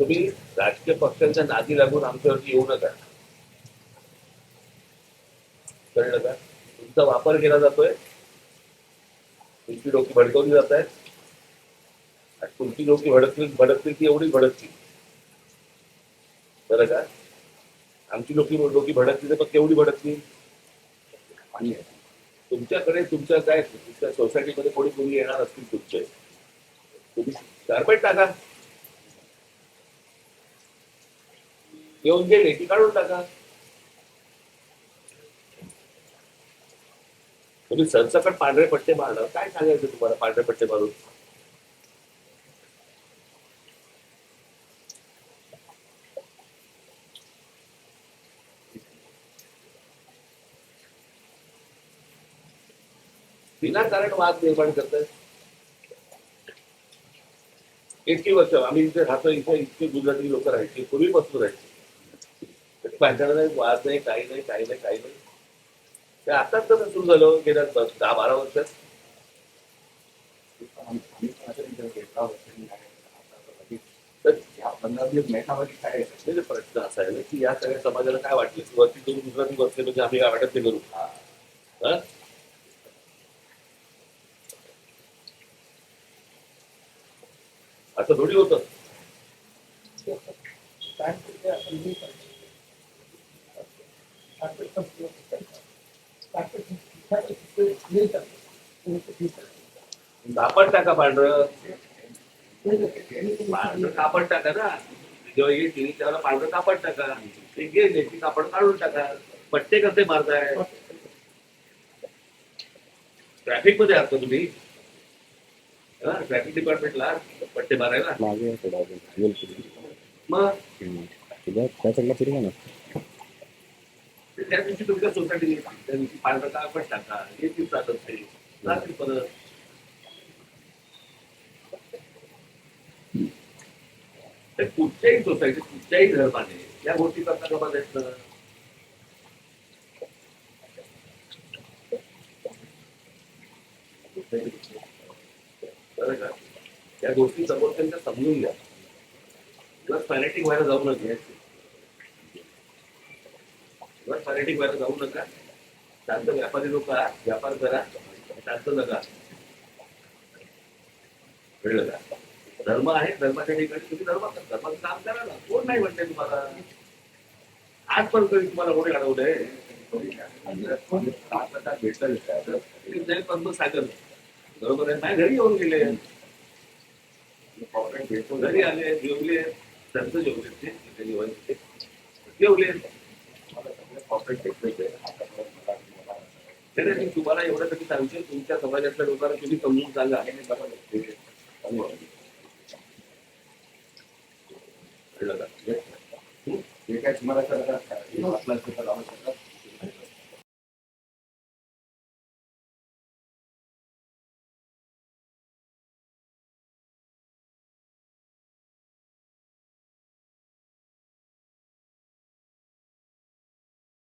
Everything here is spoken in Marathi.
तुम्ही राजकीय पक्षांच्या नादी लागून आमच्यावरती येऊ नका. कळलं का? तुमचा वापर केला जातोय, तुमची डोकी भडकवली जात आहेत. तुमची डोकी भडकतील ती एवढी भडकतील, बरं का? आमची डोकी भडकली तर मग केवढी भडकतील? तुमच्याकडे तुमच्या काय तुमच्या सोसायटीमध्ये कोणी कोणी येणार असतील तुमचे, तुम्ही कार्पेट टाका, येऊन गेले की काढून टाका. तुम्ही सरसकट पांढरे पट्टे मारणार, काय सांगायचं तुम्हाला पांढरे पट्टे मारून? विनाकारण वाद निर्माण करतात. इतकी वर्ष आम्ही इथे राहतो, इथे इतके गुजराती लोक राहायचे, पूर्वीपासून राहायचे, भांडण नाही, वाद नाही, काही नाही, काही नाही, काही नाही. ते आताच तर सुरू झालं गेल्या 10-12 वर्षात. तर प्रश्न असा आहे ना की या सगळ्या समाजाला काय वाटलं की वरती दोन गुजराती बसले म्हणजे आम्ही काय वाटत ते करू. असं थोडी होतं. कापड टाका पांढरं, पांढरं कापड टाका ना. जेव्हा येईल त्याला पांढरं कापड टाका, ते गेले की कापड काढून टाका. पट्टे कसे मारताय? ट्रॅफिक मध्ये आहात का तुम्ही? ट्रॅफिक डिपार्टमेंटला पट्टे मारायला मग त्या दिवशी तुमच्या सोसायटी त्या दिवशी पांढरं कापड टाका, हे दिवसात असते रात्री परत. तर कुठच्याही सोसायटी कुठच्याही धर्माने या गोष्टी करता का बघायचं. बरं का? या गोष्टी समोरच्यांच्या समजून घ्या, किंवा फॅनेटिक व्हायला जाऊ नका. किंवा फॅनेटिक व्हायला जाऊ नका. शांत व्यापारी लोक व्यापार करा, शांत नका. कळलं का? धर्म आहे, धर्माच्या ठिकाणी तुम्ही धर्माचं काम करा ना. कोण नाही म्हणते तुम्हाला? आजपर्यंत तुम्हाला कोणी अडवलंय? भेटलं सागर बरोबर आहे, नाही घरी येऊन गेले, घरी आले, जेवले, त्यांचं जेवले, ते जेवले. तुम्हाला एवढं तरी सांगतो, तुमच्या समाजातल्या लोकांना तुम्ही समजून सांगा. कळलं का? जे काय तुम्हाला